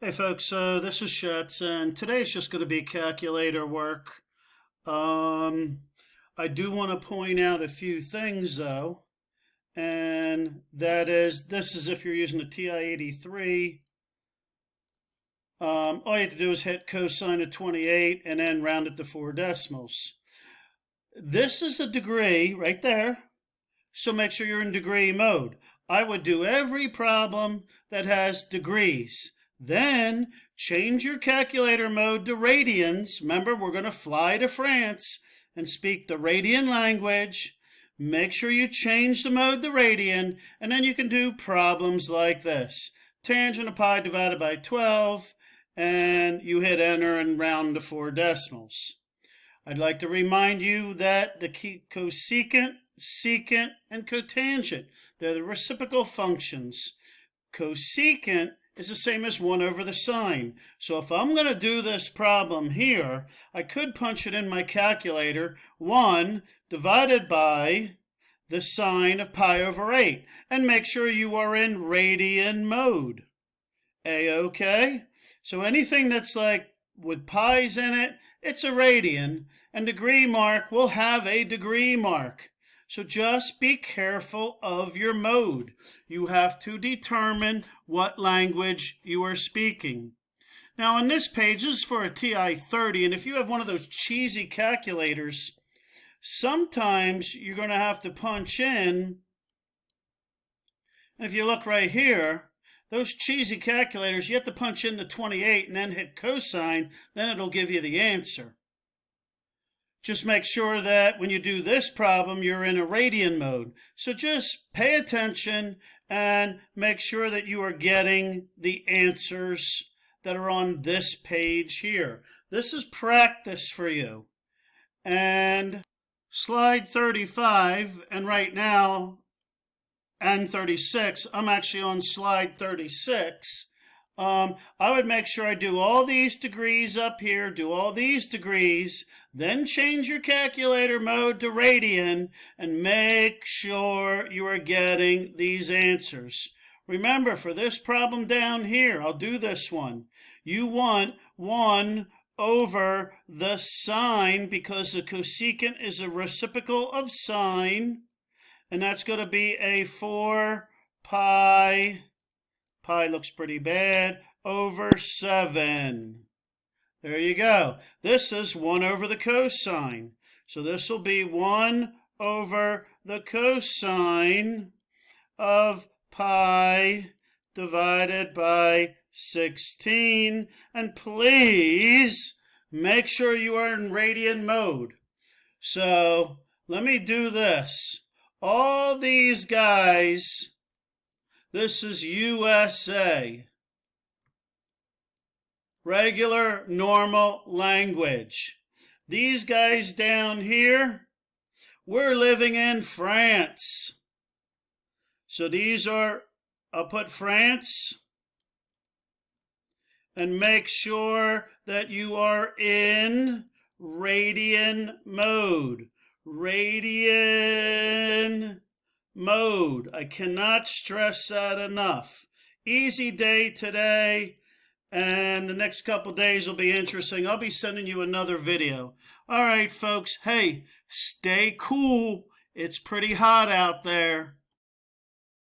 Hey folks, this is Shetz, and today's just going to be calculator work. I do want to point out a few things though, and that is, this is if you're using a TI-83. All you have to do is hit cosine of 28 and then round it to 4 decimals. This is a degree right there, so make sure you're in degree mode. I would do every problem that has degrees. Then change your calculator mode to radians. Remember, we're going to fly to France and speak the radian language. Make sure you change the mode to radian, and then you can do problems like this. Tangent of pi divided by 12, and you hit enter and round to 4 decimals. I'd like to remind you that the cosecant, secant, and cotangent, they're the reciprocal functions. Cosecant is the same as 1 over the sine. So if I'm going to do this problem here, I could punch it in my calculator, 1 divided by the sine of pi over 8, and make sure you are in radian mode. A-okay? So anything that's like with pi's in it, it's a radian, and degree mark will have a degree mark. So just be careful of your mode. You have to determine what language you are speaking. Now on this page, this is for a TI-30, and if you have one of those cheesy calculators, sometimes you're going to have to punch in, and if you look right here, those cheesy calculators, you have to punch in the 28 and then hit cosine, then it'll give you the answer. Just make sure that when you do this problem, you're in a radian mode. So just pay attention and make sure that you are getting the answers that are on this page here. This is practice for you. And slide 35, and right now, and 36, I'm actually on slide 36. I would make sure I do all these degrees up here, do all these degrees, then change your calculator mode to radian and make sure you are getting these answers. Remember, for this problem down here, I'll do this one. You want 1 over the sine because the cosecant is a reciprocal of sine, and that's going to be a 4 pi. Pi looks pretty bad, over 7. There you go. This is 1 over the cosine. So this will be 1 over the cosine of pi divided by 16. And please make sure you are in radian mode. So let me do this. All these guys, this is USA. Regular, normal language. These guys down here, we're living in France. So these are, I'll put France, and make sure that you are in radian mode. Radian mode. I cannot stress that enough. Easy day today, and the next couple days will be interesting. I'll be sending you another video. All right, folks. Hey, stay cool. It's pretty hot out there.